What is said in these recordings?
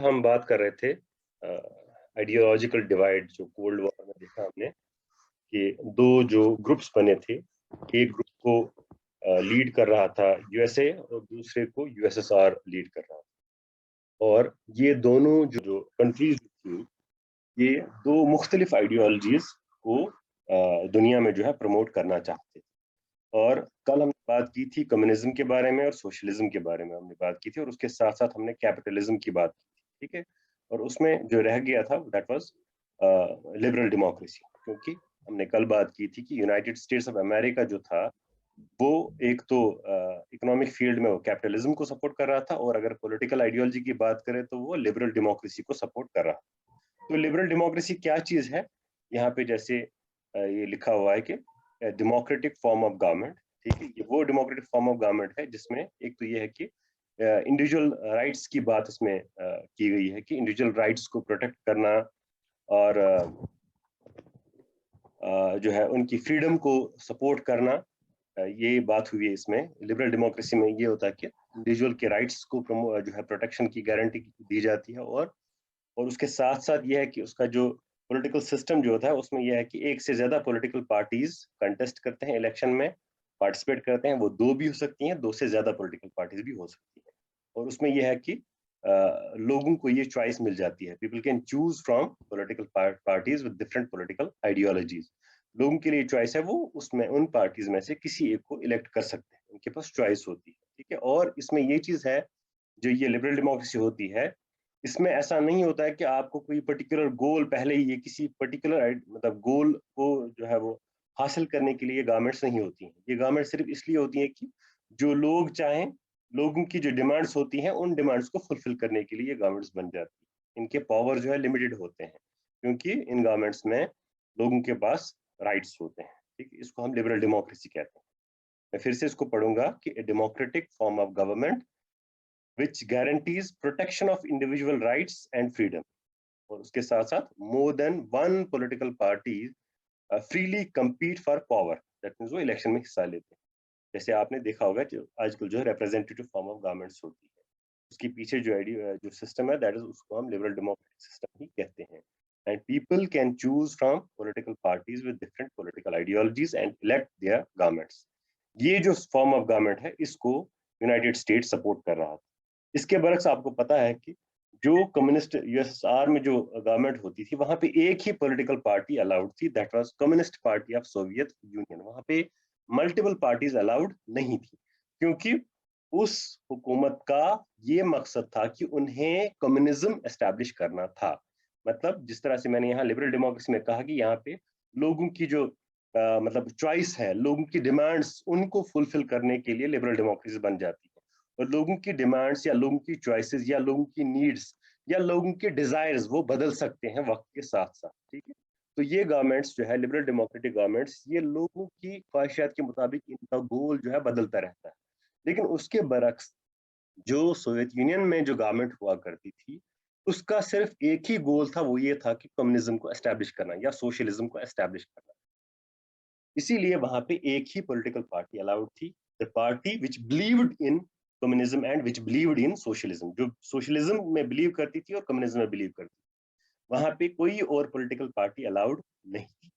हम बात कर रहे थे आइडियोलॉजिकल डिवाइड जो कोल्ड वॉर में देखा हमने कि दो जो ग्रुप्स बने थे। एक ग्रुप को लीड कर रहा था यूएसए और दूसरे को यूएसएसआर लीड कर रहा था। और ये दोनों जो कंट्रीज थी, ये दो मुख्तलिफ आइडियोलॉजीज को दुनिया में जो है प्रमोट करना चाहते थे। और कल हमने बात की थी कम्युनिज्म के बारे में और सोशलिज्म के बारे में हमने बात की थी, और उसके साथ साथ हमने कैपिटलिज्म की बात की थी। ठीक है। और उसमें जो रह गया था दैट वाज लिबरल डेमोक्रेसी, क्योंकि हमने कल बात की थी कि यूनाइटेड स्टेट्स ऑफ अमेरिका जो था वो एक तो इकोनॉमिक फील्ड में वो कैपिटलिज्म को सपोर्ट कर रहा था, और अगर पॉलिटिकल आइडियोलॉजी की बात करें तो वो लिबरल डेमोक्रेसी को सपोर्ट कर रहा था। तो लिबरल डेमोक्रेसी क्या चीज है? यहाँ पे जैसे ये लिखा हुआ है कि डेमोक्रेटिक फॉर्म ऑफ गवर्नमेंट। ठीक है, ये वो डेमोक्रेटिक फॉर्म ऑफ गवर्नमेंट है जिसमें एक तो ये है कि इंडिविजुअल राइट्स की बात इसमें की गई है कि इंडिविजुअल राइट्स को प्रोटेक्ट करना, और जो है उनकी फ्रीडम को सपोर्ट करना। ये बात हुई है इसमें। लिबरल डेमोक्रेसी में ये होता है कि इंडिविजुअल के राइट्स को जो है प्रोटेक्शन की गारंटी दी जाती है, और उसके साथ साथ ये है कि उसका जो पॉलिटिकल सिस्टम जो होता है उसमें यह है कि एक से ज्यादा पॉलिटिकल पार्टीज कंटेस्ट करते हैं इलेक्शन में, पार्टिसिपेट करते हैं। वो दो भी हो सकती हैं, दो से ज्यादा पॉलिटिकल पार्टीज भी हो सकती हैं। और उसमें यह है कि लोगों को ये चॉइस मिल जाती है, people can choose from political parties with different political ideologies. लोगों के लिए चॉइस है, वो उसमें उन पार्टीज में से किसी एक को इलेक्ट कर सकते हैं, उनके पास चॉइस होती है। ठीक है। और इसमें ये चीज है, जो ये लिबरल डेमोक्रेसी होती है, इसमें ऐसा नहीं होता है कि आपको कोई पर्टिकुलर गोल पहले ही, ये किसी पर्टिकुलर मतलब गोल को जो है वो हासिल करने के लिए ये गवर्नमेंट्स नहीं होती हैं। ये गवर्नमेंट सिर्फ इसलिए होती है कि जो लोग चाहें, लोगों की जो डिमांड्स होती हैं उन डिमांड्स को फुलफिल करने के लिए ये गवर्नमेंट्स बन जाती है। इनके पावर जो है लिमिटेड होते हैं, क्योंकि इन गवर्नमेंट्स में लोगों के पास राइट्स होते हैं। ठीक है, इसको हम लिबरल डेमोक्रेसी कहते हैं। मैं फिर से इसको पढ़ूंगा कि democratic form of government which guarantees protection of individual rights and freedom। और उसके साथ साथ more than one political party freely compete for power। That means वो इलेक्शन में हिस्सा लेते हैं। जैसे आपने देखा होगा जो आजकल जो है रिप्रेजेंटेटिव फॉर्म ऑफ गवर्नमेंट्स होती है, उसके पीछे जो जो सिस्टम है दैट इज, उसको हम लिबरल डेमोक्रेटिक सिस्टम ही कहते हैं। And people can choose from political parties with different political ideologies and elect their governments. ये जो फॉर्म ऑफ गवर्नमेंट है इसको यूनाइटेड स्टेट सपोर्ट कर रहा था। इसके बरक्स आपको पता है कि जो कम्युनिस्ट यूएसएसआर में जो गवर्नमेंट होती थी वहां पे एक ही पॉलिटिकल पार्टी अलाउड थी, that was communist party of Soviet union. वहां पे मल्टीपल पार्टीज अलाउड नहीं थी, क्योंकि उस हुकूमत का ये मकसद था कि उन्हें कम्युनिज्म एस्टैब्लिश करना था। मतलब जिस तरह से मैंने यहाँ लिबरल डेमोक्रेसी में कहा कि यहाँ पे लोगों की जो मतलब चॉइस है, लोगों की डिमांड्स, उनको फुलफिल करने के लिए लिबरल डेमोक्रेसी बन जाती है। और लोगों की डिमांड्स या लोगों की चॉइसेस या लोगों की नीड्स या लोगों के डिजायर्स वो बदल सकते हैं वक्त के साथ साथ। ठीक है। तो ये गवर्नमेंट्स जो है लिबरल डेमोक्रेटिक गवर्नमेंट्स, ये लोगों की ख्वाहिशात के मुताबिक इनका गोल जो है बदलता रहता है। लेकिन उसके बरक्स जो सोवियत यूनियन में जो गवर्नमेंट हुआ करती थी, उसका सिर्फ एक ही गोल था, वो ये था कि कम्युनिज्म को एस्टैब्लिश करना या सोशलिज्म को एस्टैब्लिश करना। इसीलिए वहां पे एक ही पॉलिटिकल पार्टी अलाउड थी, the party which believed in communism and which believed in socialism. जो सोशलिज्म में बिलीव करती थी और कम्युनिज्म में बिलीव करती थी। वहां पे कोई और पॉलिटिकल पार्टी अलाउड नहीं थी।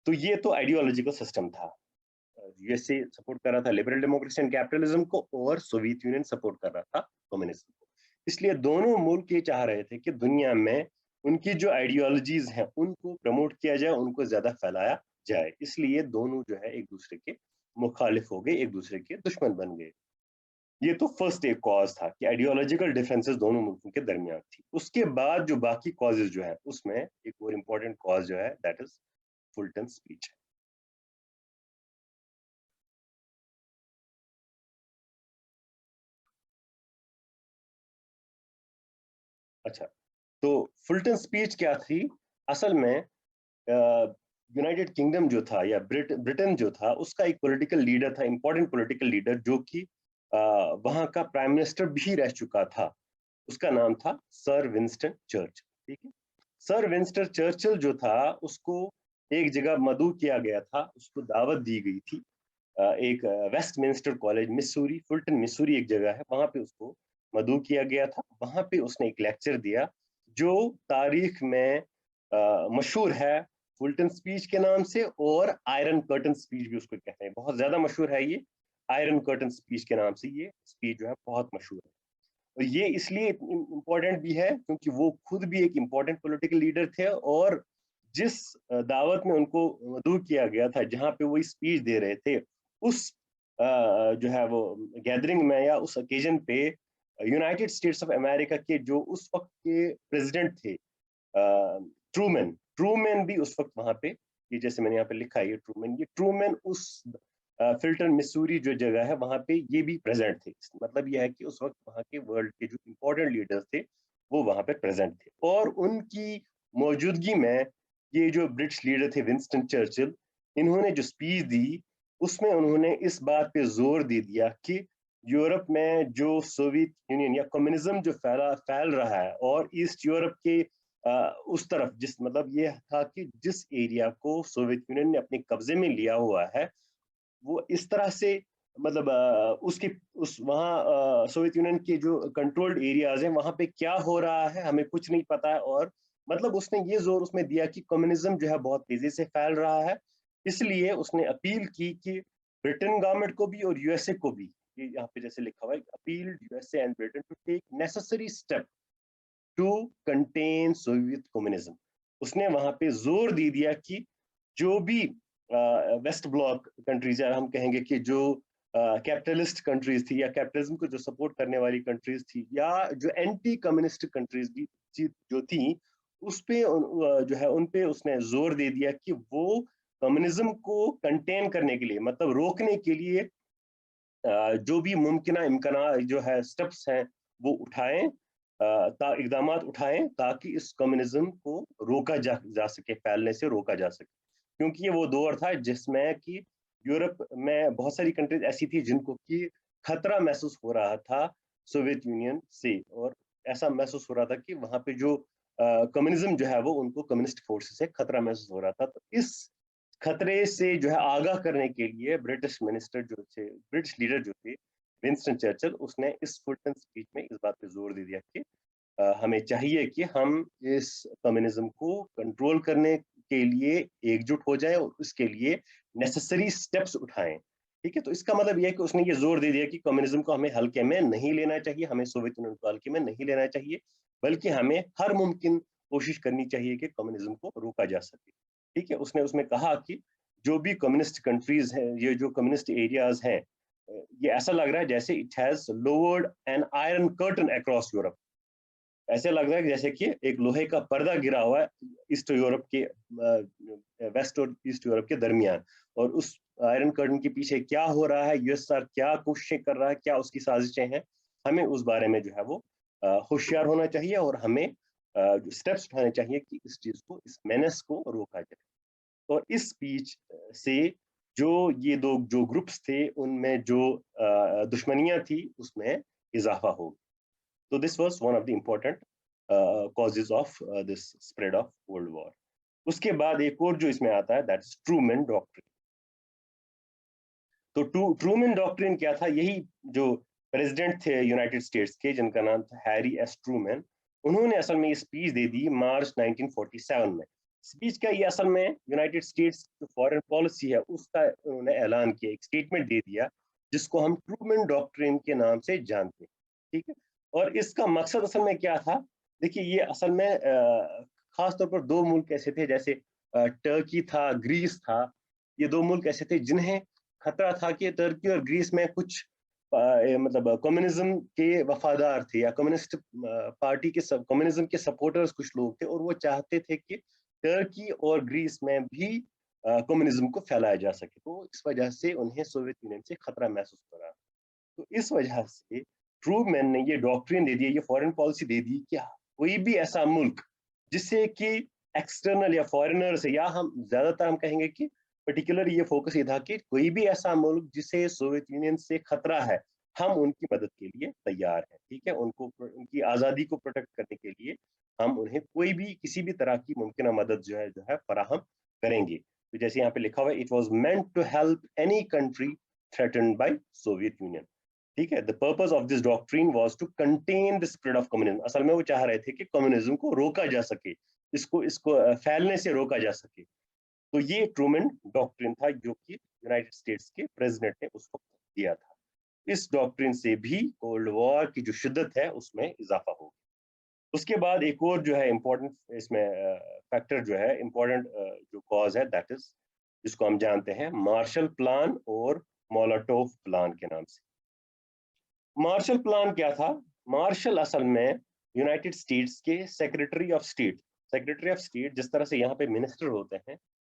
तो ये तो आइडियोलॉजिकल सिस्टम था। यूएसए सपोर्ट कर रहा था लिबरल डेमोक्रेसी एंड कैपिटलिज्म को, और सोवियत यूनियन सपोर्ट कर रहा था कम्युनिज्म को। इसलिए दोनों मुल्क ये चाह रहे थे कि दुनिया में उनकी जो आइडियोलॉजीज हैं उनको प्रमोट किया जाए, उनको ज्यादा फैलाया जाए। इसलिए दोनों जो है एक दूसरे के मुखालिफ हो गए, एक दूसरे के दुश्मन बन गए। ये तो फर्स्ट एक कॉज था कि आइडियोलॉजिकल डिफरेंसेस दोनों मुल्कों के दरमियान थी। उसके बाद जो बाकी कॉजेज जो है उसमें एक और इम्पोर्टेंट कॉज जो है दैट इज फुलटन स्पीच। अच्छा, तो फुलटन स्पीच क्या थी? असल में यूनाइटेड किंगडम जो था या ब्रिटेन जो था, उसका एक पॉलिटिकल लीडर था, इंपॉर्टेंट पॉलिटिकल लीडर, जो कि वहां का प्राइम मिनिस्टर भी रह चुका था। उसका नाम था सर विंस्टन चर्चिल। ठीक है। सर विंस्टन चर्चिल जो था उसको एक जगह मदऊ किया गया था, उसको दावत दी गई थी। एक Westminster college, Missouri, Fulton Missouri एक जगह है, वहां पे उसको मदऊ किया गया था, वहां पे उसने एक लेक्चर दिया जो तारीख में मशहूर है फुलटन स्पीच के नाम से, और आयरन कर्टन स्पीच भी उसको कहते हैं। बहुत ज्यादा मशहूर है ये आयरन कर्टन स्पीच के नाम से, ये स्पीच जो है बहुत मशहूर है। और ये इसलिए इम्पोर्टेंट भी है क्योंकि वो खुद भी एक इम्पोर्टेंट पॉलिटिकल लीडर थे, और जिस दावत में उनको मदऊ किया गया था, जहां पे वो स्पीच दे रहे थे, उस जो है वो गैदरिंग में या उस ओकेजन पे यूनाइटेड स्टेट्स ऑफ अमेरिका के जो उस वक्त के प्रेसिडेंट थे, ट्रूमैन ट्रूमैन भी उस वक्त वहां पे, ये जैसे मैंने यहाँ पे लिखा है, ये ट्रूमैन उस फिल्टन मिसूरी जो जगह है वहां पे ये भी प्रेजेंट थे। मतलब यह है कि उस वक्त वहां के वर्ल्ड के जो इम्पोर्टेंट लीडर्स थे वो वहां पे प्रेजेंट थे, और उनकी मौजूदगी में ये जो ब्रिटिश लीडर थे विंस्टन चर्चिल, इन्होंने जो स्पीच दी उसमें उन्होंने इस बात पे जोर दे दिया कि यूरोप में जो सोवियत यूनियन या कम्युनिज्म जो फैल रहा है, और ईस्ट यूरोप के उस तरफ, जिस मतलब ये था कि जिस एरिया को सोवियत यूनियन ने अपने कब्जे में लिया हुआ है, वो इस तरह से मतलब उसकी उस वहाँ सोवियत यूनियन के जो कंट्रोल्ड एरियाज हैं वहां पे क्या हो रहा है हमें कुछ नहीं पता है। और मतलब उसने ये जोर उसमें दिया कि कम्युनिज्म जो है बहुत तेजी से फैल रहा है, इसलिए उसने अपील की कि ब्रिटेन गवर्नमेंट को भी और यूएसए को भी, ये यहाँ पे जैसे लिखा हुआ है, appeal USA and Britain to take necessary step to contain Soviet communism. उसने वहां पे जोर दे दिया कि जो भी वेस्ट ब्लॉक कंट्रीज, या हम कहेंगे कि जो कैपिटलिस्ट कंट्रीज थी या कैपिटलिज्म को जो सपोर्ट करने वाली कंट्रीज थी, या जो एंटी कम्युनिस्ट कंट्रीज भी जो थी, उस पे जो है उन पे उसने जोर दे दिया कि वो कम्युनिज्म को कंटेन करने के लिए, मतलब रोकने के लिए जो भी मुमकिन इम्कान जो है स्टेप्स हैं वो उठाएं, इकदाम उठाएं, ताकि इस कम्युनिज्म को रोका जा सके, फैलने से रोका जा सके। क्योंकि ये वो दौर था जिसमें कि यूरोप में बहुत सारी कंट्रीज ऐसी थी जिनको कि खतरा महसूस हो रहा था सोवियत यूनियन से, और ऐसा महसूस हो रहा था कि वहां पे जो कम्युनिज्म जो है वो उनको कम्युनिस्ट फोर्स से खतरा महसूस हो रहा था। तो इस खतरे से जो है आगाह करने के लिए ब्रिटिश मिनिस्टर जो थे, ब्रिटिश लीडर जो थे विंस्टन चर्चिल, उसने इस फुलटन स्पीच में इस बात पे जोर दे दिया कि हमें चाहिए कि हम इस कम्युनिज्म को कंट्रोल करने के लिए एकजुट हो जाए और उसके लिए नेसेसरी स्टेप्स उठाएं। ठीक है, तो इसका मतलब यह है कि उसने ये जोर दे दिया कि कम्युनिज्म को हमें हल्के में नहीं लेना चाहिए, हमें सोवियत यूनियन को हल्के में नहीं लेना चाहिए, बल्कि हमें हर मुमकिन कोशिश करनी चाहिए कि कम्युनिज्म को रोका जा सके। ठीक है, उसने उसमें कहा कि जो भी कम्युनिस्ट कंट्रीज हैं, ये जो कम्युनिस्ट एरियाज हैं, ये ऐसा लग रहा है जैसे it has lowered an iron curtain across Europe. ऐसे लग रहा है जैसे कि एक लोहे का पर्दा गिरा हुआ है ईस्ट यूरोप के, वेस्ट और ईस्ट यूरोप के दरमियान, और उस आयरन कर्टन के पीछे क्या हो रहा है, यूएसआर क्या कोशिशें कर रहा है, क्या उसकी साजिशें हैं, हमें उस बारे में जो है वो होशियार होना चाहिए, और हमें स्टेप्स उठाने चाहिए कि इस चीज को, इस मेनेस को रोका जाए। और इस स्पीच से जो ये दो जो ग्रुप्स थे उनमें जो दुश्मनियां थी उसमें इजाफा हो। तो this was one of the important causes of this spread of world war. उसके बाद एक और जो इसमें आता है, दैट इज ट्रूमैन डॉक्ट्रिन। तो ट्रूमैन डॉक्ट्रिन क्या था? यही जो प्रेसिडेंट थे यूनाइटेड स्टेट्स के, जिनका नाम था हैरी एस ट्रूमैन, उन्होंने असल में ये स्पीच दे दी मार्च 1947 में। स्पीच का ये असल में यूनाइटेड स्टेट्स जो फॉरेन पॉलिसी है उसका उन्होंने ऐलान किया, एक स्टेटमेंट दे दिया जिसको हम ट्रूमैन डॉक्ट्रिन के नाम से जानते हैं। ठीक है, और इसका मकसद असल में क्या था? देखिए, ये असल में खास तौर पर दो मुल्क ऐसे थे, जैसे टर्की था, ग्रीस था। ये दो मुल्क ऐसे थे जिन्हें खतरा था कि टर्की और ग्रीस में कुछ मतलब कम्युनिज्म के वफादार थे, या कम्युनिस्ट पार्टी के कम्युनिज्म के सपोर्टर्स कुछ लोग थे, और वो चाहते थे कि टर्की और ग्रीस में भी कम्युनिज्म को फैलाया जा सके। तो इस वजह से उन्हें सोवियत यूनियन से खतरा महसूस हो रहा। तो इस वजह से ट्रूमैन ने ये डॉक्ट्रिन दे दी, ये फॉरेन पॉलिसी दे दी कि कोई भी ऐसा मुल्क जिससे कि एक्सटर्नल या फॉरेनर से, या हम ज्यादातर हम कहेंगे कि पर्टिकुलर ये फोकस ये था कि कोई भी ऐसा मुल्क जिसे सोवियत यूनियन से खतरा है, हम उनकी मदद के लिए तैयार हैं। ठीक है, उनको उनकी आज़ादी को प्रोटेक्ट करने के लिए हम उन्हें कोई भी किसी भी तरह की मुमकिन मदद जो है फराहम करेंगे। तो जैसे यहाँ पे लिखा हुआ है, it was meant to help any country threatened by Soviet Union. ठीक है, the purpose of this doctrine was to contain the spread of communism. असल में वो चाह रहे थे कि कम्युनिज्म को रोका जा सके, इसको इसको फैलने से रोका जा सके। तो ये ट्रूमैन डॉक्ट्रिन था जो कि यूनाइटेड स्टेट्स के प्रेसिडेंट ने उस वक्त दिया था। इस डॉक्ट्रिन से भी कोल्ड वॉर की जो शिद्दत है उसमें इजाफा हो गया। उसके बाद एक और जो है इम्पोर्टेंट इसमें फैक्टर जो है, इम्पोर्टेंट जो कॉज है, दैट इज जिसको हम जानते हैं मार्शल प्लान और मोलोटोव प्लान के नाम से। मार्शल प्लान क्या था? मार्शल असल में यूनाइटेड स्टेट्स के secretary of state, secretary of state जिस तरह से यहाँ पे मिनिस्टर होते हैं,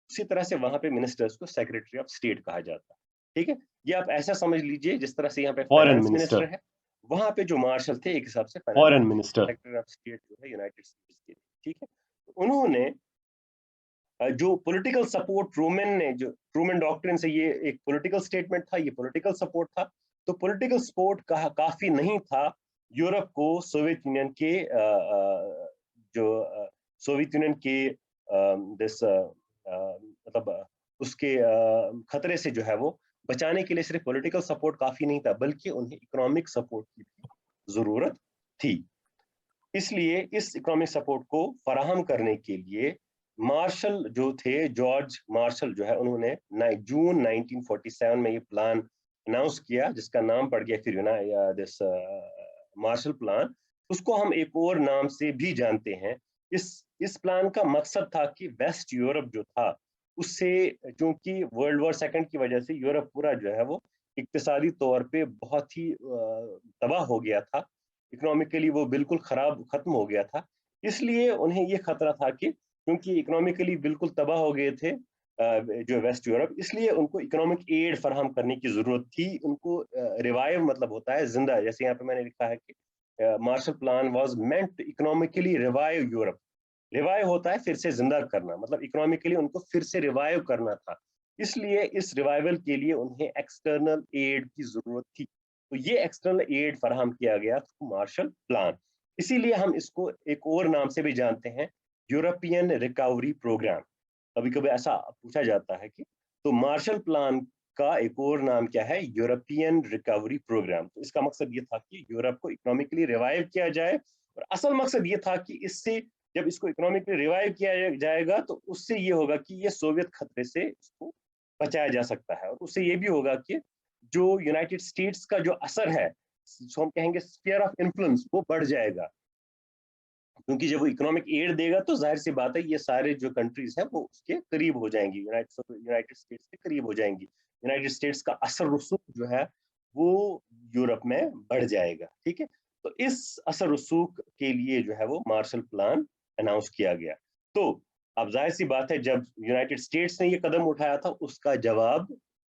उसी तरह से वहां पे मिनिस्टर्स को सेक्रेटरी ऑफ स्टेट कहा जाता है। ठीक है, ये आप ऐसा समझ लीजिए जिस तरह से यहाँ पे फॉरेन फाइनेंस मिनिस्टर मिनिस्टर, है, वहां पे जो मार्शल थे एक हिसाब से foreign minister. Secretary of state जो है यूनाइटेड स्टेट्स के। ठीक है, तो उन्होंने जो पॉलिटिकल सपोर्ट ट्रूमैन ने, जो ट्रूमैन डॉक्ट्रिन से, ये एक पॉलिटिकल स्टेटमेंट था, ये पॉलिटिकल सपोर्ट था। तो पॉलिटिकल सपोर्ट काफी नहीं था यूरोप को सोवियत यूनियन के जो सोवियत यूनियन के दिस मतलब उसके खतरे से जो है वो बचाने के लिए सिर्फ पॉलिटिकल सपोर्ट काफी नहीं था, बल्कि उन्हें इकोनॉमिक सपोर्ट की भी जरूरत थी। इसलिए इस इकोनॉमिक सपोर्ट को फराहम करने के लिए मार्शल जो थे, जॉर्ज मार्शल जो है, उन्होंने जून 1947 में ये प्लान अनाउंस किया जिसका नाम पड़ गया फिर दिस मार्शल प्लान। उसको हम एक और नाम से भी जानते हैं। इस प्लान का मकसद था कि वेस्ट यूरोप जो था उससे, क्योंकि वर्ल्ड वॉर सेकंड की वजह से यूरोप पूरा जो है वो इक्तिसादी तौर पे बहुत ही तबाह हो गया था, इकोनॉमिकली वो बिल्कुल खराब खत्म हो गया था। इसलिए उन्हें ये खतरा था कि क्योंकि इकोनॉमिकली बिल्कुल तबाह हो गए थे जो वेस्ट यूरोप, इसलिए उनको इकोनॉमिक एड फराहम करने की जरूरत थी। उनको रिवाइव मतलब होता है जिंदा, जैसे यहाँ पे मैंने लिखा है कि Marshall plan was meant economically revive Europe. Revive होता है फिर से जिंदा करना, मतलब इकोनॉमिकली उनको फिर से रिवाइव करना था। इसलिए इस रिवाइवल के लिए उन्हें एक्सटर्नल एड की जरूरत थी। तो ये एक्सटर्नल एड फराहम किया गया तो मार्शल प्लान। इसीलिए हम इसको एक और नाम से भी जानते हैं, यूरोपियन रिकवरी प्रोग्राम। कभी कभी ऐसा पूछा जाता है कि तो मार्शल प्लान का एक और नाम क्या है? European recovery programme. तो इसका मकसद ये था कि यूरोप को इकोनॉमिकली रिवाइव किया जाए, और असल मकसद ये था कि इससे जब इसको इकोनॉमिकली रिवाइव किया जाएगा तो उससे ये होगा कि ये सोवियत खतरे से इसको बचाया जा सकता है, और उससे ये भी होगा कि जो यूनाइटेड स्टेट्स का जो असर है, जो हम कहेंगे स्फीयर ऑफ इन्फ्लुएंस, वो बढ़ जाएगा। क्योंकि जब वो इकोनॉमिक एड देगा तो जाहिर सी बात है ये सारे जो कंट्रीज हैं वो उसके करीब हो जाएंगी, यूनाइटेड स्टेट्स के करीब हो जाएंगी। यूनाइटेड स्टेट्स का असर रसूख जो है वो यूरोप में बढ़ जाएगा। ठीक है, तो इस असर रसूख के लिए जो है वो मार्शल प्लान अनाउंस किया गया। तो अब जाहिर सी बात है जब यूनाइटेड स्टेट्स ने ये कदम उठाया था उसका जवाब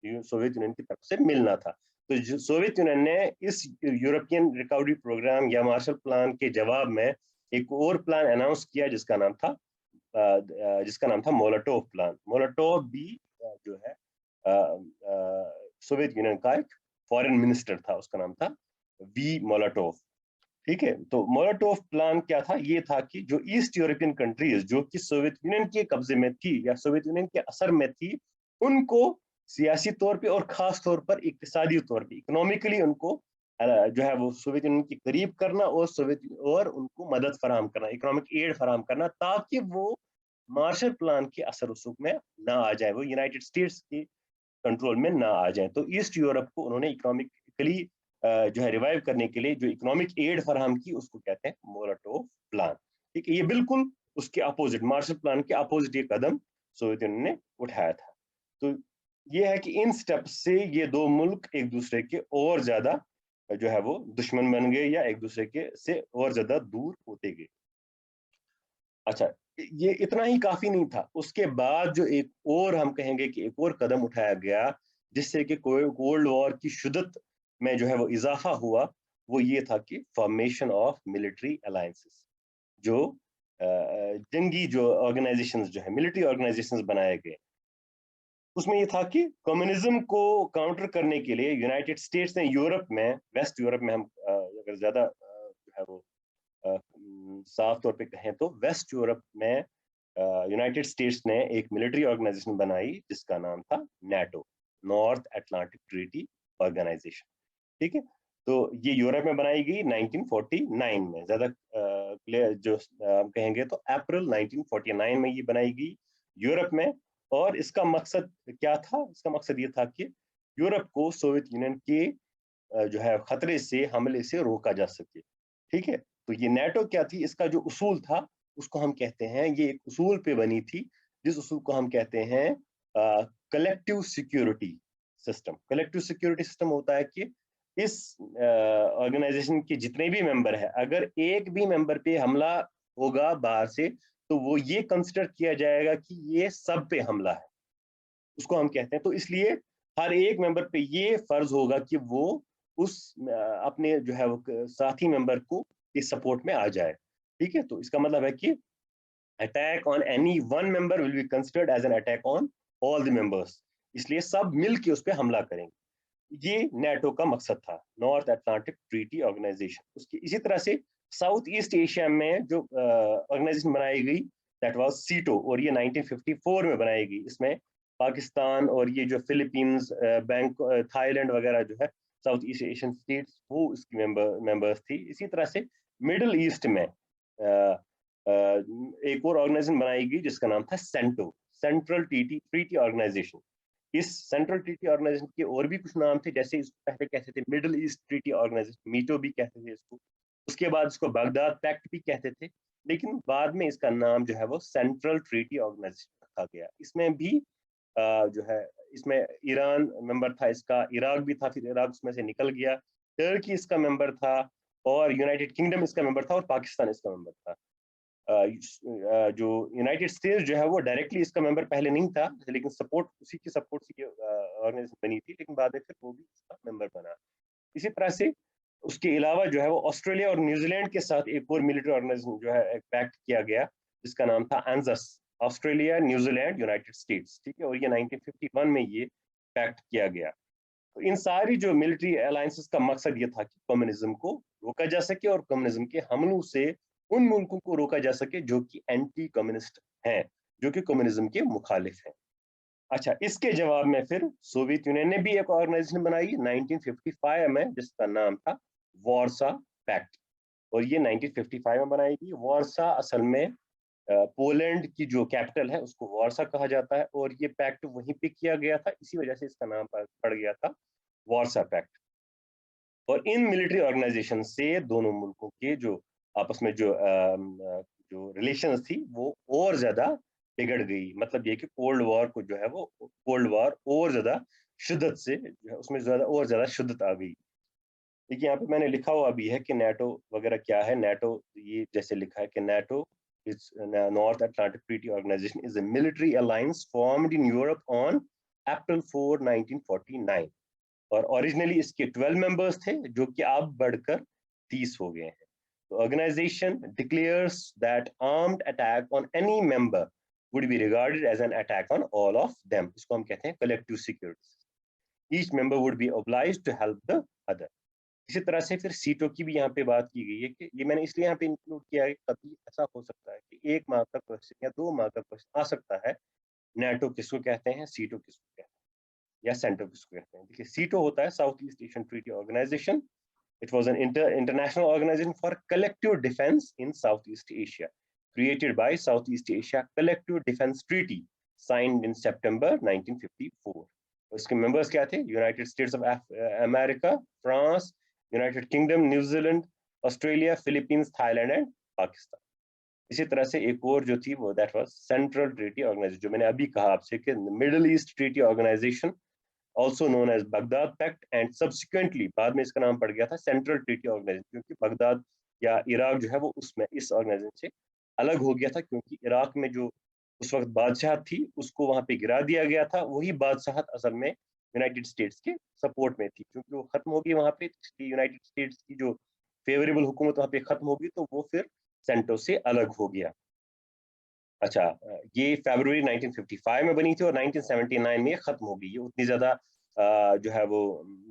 सोवियत यूनियन की तरफ से मिलना था। तो सोवियत यूनियन ने इस यूरोपियन रिकवरी प्रोग्राम या मार्शल प्लान के जवाब में एक और प्लान अनाउंस किया जिसका नाम था मोलोटोव प्लान। मोलोटोव भी जो है सोवियत यूनियन का एक फॉरेन मिनिस्टर था, उसका नाम था वी मोलोटोव। ठीक है, तो मोलोटोव प्लान क्या था? ये था कि जो ईस्ट यूरोपियन कंट्रीज जो कि सोवियत यूनियन के कब्जे में थी या सोवियत यूनियन के असर में थी, उनको सियासी तौर पे और खास तौर पर इक्तिसादी तौर पे, इकोनॉमिकली उनको जो है वो सोवियत यूनियन के करीब करना, और उनको मदद फराहम करना, इकोनॉमिक एड फराहम करना, ताकि वो मार्शल प्लान के असर रसूख में ना आ जाए, वो यूनाइटेड स्टेट्स के कंट्रोल में ना आ जाए। तो ईस्ट यूरोप को उन्होंने इकोनॉमिकली जो है रिवाइव करने के लिए जो इकोनॉमिक एड फराहम की उसको कहते हैं मोलोटोव प्लान। ठीक है, ये बिल्कुल उसके अपोजिट, मार्शल प्लान के अपोजिट ये कदम सोवियत यूनियन ने उठाया था। तो ये है कि इन स्टेप से ये दो मुल्क एक दूसरे के और ज्यादा जो है वो दुश्मन बन गए या एक दूसरे के से और ज्यादा दूर होते गए। अच्छा, ये इतना ही काफी नहीं था। उसके बाद जो एक और हम कहेंगे कि एक और कदम उठाया गया जिससे कि कोल्ड वॉर की शुद्धत में जो है वो इजाफा हुआ, वो ये था कि फॉर्मेशन ऑफ मिलिट्री अलायंसेस। जो जंगी जो ऑर्गेनाइजेशंस जो है, मिलिट्री ऑर्गेनाइजेशंस बनाए गए, उसमें ये था कि कम्युनिज्म को काउंटर करने के लिए यूनाइटेड स्टेट्स ने यूरोप में, वेस्ट यूरोप में हम अगर ज्यादा जो है वो साफ तौर पे कहें तो वेस्ट यूरोप में यूनाइटेड स्टेट्स ने एक मिलिट्री ऑर्गेनाइजेशन बनाई जिसका नाम था NATO, North Atlantic Treaty Organisation. ठीक है, तो ये यूरोप में बनाई गई 1949 में, ज्यादा जो हम कहेंगे तो अप्रैल 1949 में ये बनाई गई यूरोप में। और इसका मकसद क्या था? इसका मकसद ये था कि यूरोप को सोवियत यूनियन के जो है खतरे से, हमले से रोका जा सके। ठीक है, तो ये नेटो क्या थी, इसका जो उसूल था उसको हम कहते हैं, ये एक उसूल पे बनी थी जिस उसूल को हम कहते हैं collective security system. Collective security system होता है कि इस ऑर्गेनाइजेशन के जितने भी मेंबर है, अगर एक भी मेंबर पे हमला होगा बाहर से, तो वो ये कंसिडर किया जाएगा कि ये सब पे हमला है, उसको हम कहते हैं। तो इसलिए हर एक मेंबर पे ये फर्ज होगा कि वो उस अपने जो है वो साथी मेंबर को इस सपोर्ट में आ जाए। ठीक है, तो इसका मतलब है कि attack on any one member will be considered as an attack on all the members, इसलिए सब मिल के उस पर हमला करेंगे। ये नेटो का मकसद था, नॉर्थ अटलांटिक ट्रीटी ऑर्गेनाइजेशन। उसकी इसी तरह से साउथ ईस्ट एशिया में जो ऑर्गेनाइजेशन बनाई गई, दैट वाज सीटो, और ये 1954 में बनाई गई। इसमें पाकिस्तान और ये जो फिलीपींस, बैंक, थाईलैंड वगैरह जो है साउथ ईस्ट एशियन स्टेट्स, वो इसकी मेंबर्स थी। इसी तरह से मिडिल ईस्ट में एक और ऑर्गेनाइजेशन बनाई गई जिसका नाम था सेंटो, सेंट्रल ट्रीटी ऑर्गेनाइजेशन। इस सेंट्रल ट्रीटी ऑर्गेनाइजेशन के और भी कुछ नाम थे, जैसे इसको पहले कहते थे मिडिल ईस्ट ट्रीटी ऑर्गेनाइजेशन, मीटो भी कहते थे इसको। उसके बाद इसको बगदाद पैक्ट भी कहते थे, लेकिन बाद में इसका नाम जो है वो सेंट्रल ट्रीटी ऑर्गेनाइजेशन रखा गया। इसमें भी जो है, इसमें ईरान मेंबर था इसका, इराक भी था, फिर इराक उसमें से निकल गया, टर्की इसका मेंबर था, और यूनाइटेड किंगडम इसका मेंबर था, और पाकिस्तान इसका मेंबर था। जो यूनाइटेड स्टेट्स जो है वो डायरेक्टली इसका मेंबर पहले नहीं था, लेकिन सपोर्ट, उसी की सपोर्ट से ऑर्गेनाइजेशन बनी थी, लेकिन बाद में फिर वो भी इसका मेंबर बना। इसी तरह से उसके अलावा जो है वो ऑस्ट्रेलिया और न्यूजीलैंड के साथ एक और मिलिट्री ऑर्गेनाइजेशन जो है एक पैक्ट किया गया, जिसका नाम था एंजस, ऑस्ट्रेलिया, न्यूजीलैंड, यूनाइटेड स्टेट्स। ठीक है, और ये 1951 में ये पैक्ट किया गया। तो इन सारी जो मिलिट्री अलायंसेस का मकसद ये था कि कम्युनिज्म को रोका जा सके, और कम्युनिज्म के हमलों से उन मुल्कों को रोका जा सके जो कि एंटी कम्युनिस्ट हैं, जो कि कम्युनिज्म के मुखालिफ हैं। अच्छा, इसके जवाब में फिर सोवियत यूनियन ने भी एक ऑर्गेनाइजेशन बनाई 1955 में, जिसका नाम था वार्सा पैक्ट, और ये 1955 में बनाई गई। वार्सा असल में पोलैंड की जो कैपिटल है उसको वार्सा कहा जाता है, और ये पैक्ट वहीं पे किया गया था, इसी वजह से इसका नाम पड़ गया था वार्सा पैक्ट। और इन मिलिट्री ऑर्गेनाइजेशन से दोनों मुल्कों के जो आपस में जो रिलेशंस थी वो और ज्यादा बिगड़ गई। मतलब ये कि कोल्ड वॉर को जो है वो, कोल्ड वॉर और ज्यादा शिद्दत से जो है उसमें ज्यादा और ज्यादा शिद्दत आ गई। देखिए यहाँ पे मैंने लिखा हुआ भी है कि नेटो वगैरह क्या है। नेटो, ये जैसे लिखा है कि NATO is North Atlantic Treaty Organisation is a military alliance formed in Europe on April 4, 1949। और ओरिजिनली इसके 12 मेंबर्स थे, जो कि अब बढ़कर 30 हो गए हैं। तो organisation declares that armed attack on any member would be regarded as an attack on all of them. इसको हम कहते हैं collective security। Each member would be obliged to help the other. इसी तरह से फिर सीटों की भी यहाँ पे बात की गई है कि ये मैंने इसलिए यहाँ पे इंक्लूड किया है, कभी ऐसा हो सकता है कि 1 मार्क का क्वेश्चन या 2 मार्क का क्वेश्चन आ सकता है, नेटो किसको कहते हैं, सीटो किसको कहते हैं, या सेंटो किसको कहते हैं। देखिए, सीटो होता है South East Asian Treaty Organisation. It was an international organisation for collective defence in South East Asia, created by Southeast Asia Collective Defense Treaty signed in September 1954। उसके मेंबर्स क्या थे? United states of America, France, United kingdom, New Zealand, Australia, Philippines, Thailand and Pakistan. इसी तरह से एक और जो थी वो that was central treaty organisation, जो मैंने अभी कहा आपसे कि middle east treaty organisation, also known as Baghdad Pact, and subsequently बाद में इसका नाम पड़ गया था सेंट्रल ट्रीटी ऑर्गेनाइजेशन, क्योंकि बगदाद या इराक जो है वो उसमें इस ऑर्गेनाइजेशन से अलग हो गया था, क्योंकि इराक में जो उस वक्त बादशाह थी उसको वहां पे गिरा दिया गया था। वही बादशाहत असल में यूनाइटेड स्टेट्स के सपोर्ट में थी, क्योंकि वो खत्म होगी वहां पे, यूनाइटेड स्टेट्स की जो फेवरेबल हुकूमत वहां पे खत्म होगी, तो वो फिर सेंटो से अलग हो गया। अच्छा, ये फरवरी 1955 में बनी थी और 1979 में ये खत्म हो गई। ये उतनी ज्यादा जो है वो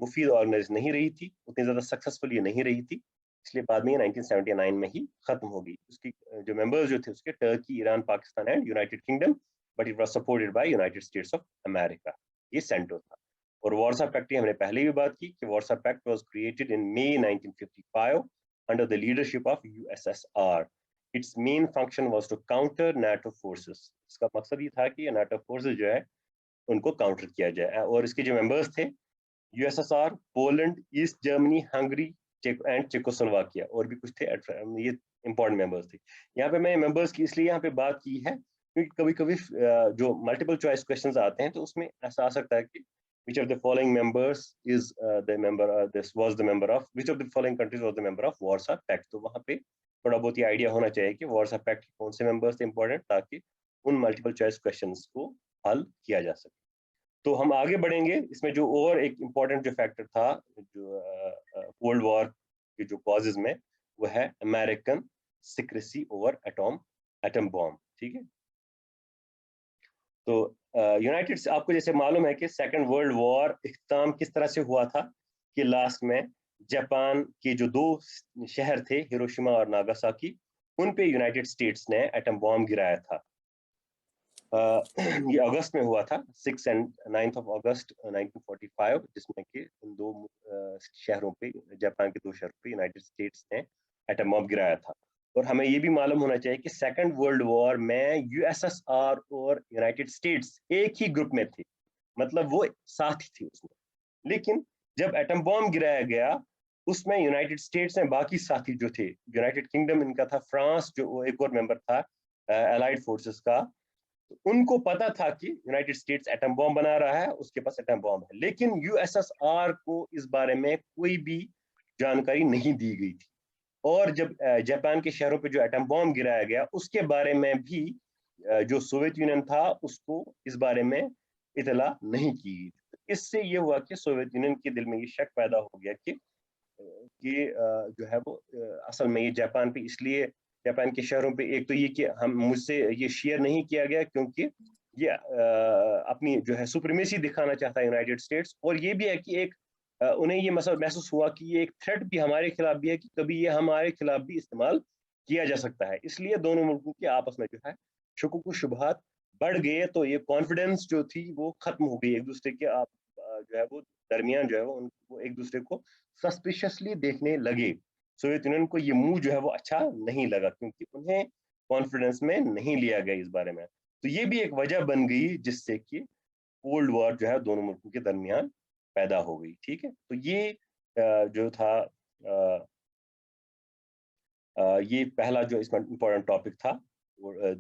मुफीद ऑर्गेनाइज नहीं रही थी, उतनी ज्यादा सक्सेसफुल ये नहीं रही थी, इसलिए बाद में ये 1979 में ही खत्म हो गई। उसकी जो मेंबर्स जो थे उसके Turkey, Iran, Pakistan and United kingdom, but it was supported by United states of America. ये सेंटो था। और वार्सा पैक्ट की हमने पहले भी बात की कि Warsaw Pact was created in May 1955 under the leadership of USSR. Its main function was to counter NATO forces. इसका मकसद ये था कि नाटो फोर्सेस जो है उनको काउंटर किया जाए. और इसके जो मेंबर्स थे USSR, Poland, east Germany, Hungary and Czechoslovakia, और भी कुछ थे. ये इंपॉर्टेंट मेंबर्स थे. यहाँ पे मैं मेंबर्स की इसलिए यहाँ पे बात की है क्योंकि कभी कभी जो मल्टीपल चॉइस क्वेश्चंस आते हैं तो उसमें ऐसा आ सकता है कि which of the following members is the member this was the member of which of the following countries was the member of Warsaw Pact. तो वहाँ पे थोड़ा बहुत ये आइडिया होना चाहिए कि Warsaw Pact के कौन से मेंबर्स थे इंपॉर्टेंट, ताकि उन मल्टीपल चॉइस क्वेश्चंस को हल किया जा सके. तो हम आगे बढ़ेंगे. इसमें जो और एक इम्पोर्टेंट जो फैक्टर था जो कोल्ड वॉर के जो कॉजेज में, वो है American secrecy over atom bomb. ठीक है. तो यूनाइटेड से आपको जैसे मालूम है कि सेकेंड वर्ल्ड वॉर इख्तिताम किस तरह से हुआ था कि लास्ट में जापान के जो दो शहर थे हिरोशिमा और नागासाकी, उन पे यूनाइटेड स्टेट्स ने एटम बॉम्ब गिराया था. ये अगस्त में हुआ था, 6 एंड 9 ऑफ अगस्त 1945, जिसमें कि इन दो शहरों पे, जापान के दो शहरों पे यूनाइटेड स्टेट्स ने एटम बॉम्ब गिराया था. और हमें ये भी मालूम होना चाहिए कि सेकेंड वर्ल्ड वॉर में यूएसएसआर और यूनाइटेड स्टेट्स एक ही ग्रुप में थे, मतलब वो साथी थे उसमें. लेकिन जब एटम बॉम्ब गिराया गया उसमें यूनाइटेड स्टेट्स में बाकी साथी जो थे, यूनाइटेड किंगडम इनका था, फ्रांस जो एक और मेंबर था एलाइड फोर्सेस का, तो उनको पता था कि यूनाइटेड स्टेट्स एटम बॉम्ब बना रहा है, उसके पास एटम बॉम्ब है. लेकिन यूएसएसआर को इस बारे में कोई भी जानकारी नहीं दी गई थी. और जब जापान के शहरों पे जो एटम बॉम्ब गिराया गया उसके बारे में भी जो सोवियत यूनियन था उसको इस बारे में इतला नहीं की गई. इससे ये हुआ कि सोवियत यूनियन के दिल में ये शक पैदा हो गया कि जो है वो असल में ये जापान पे, इसलिए जापान के शहरों पे एक तो ये कि हम मुझसे ये शेयर नहीं किया गया क्योंकि ये अपनी जो है सुप्रीमेसी दिखाना चाहता है यूनाइटेड स्टेट्स. और ये भी है कि एक उन्हें ये मसला महसूस हुआ कि ये एक थ्रेट भी हमारे खिलाफ भी है कि कभी ये हमारे खिलाफ भी इस्तेमाल किया जा सकता है. इसलिए दोनों मुल्कों के आपस में जो है शुकुक शुबहात बढ़ गए. तो ये कॉन्फिडेंस जो थी वो खत्म हो गई एक दूसरे के आप जो है वो दरमियान जो है वो एक दूसरे को सस्पिशियसली देखने लगे. सोवियत यूनियन को ये मूव जो है वो अच्छा नहीं लगा क्योंकि उन्हें कॉन्फिडेंस में नहीं लिया गया इस बारे में. तो ये भी एक वजह बन गई जिससे कि कोल्ड वॉर जो है दोनों मुल्कों के दरमियान पैदा हो गई. ठीक है. तो ये जो था ये पहला जो इसमें इम्पोर्टेंट टॉपिक था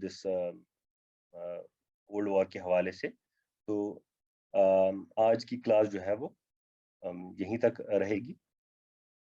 दिस कोल्ड वॉर के हवाले से. तो आज की क्लास जो है वो यहीं तक रहेगी.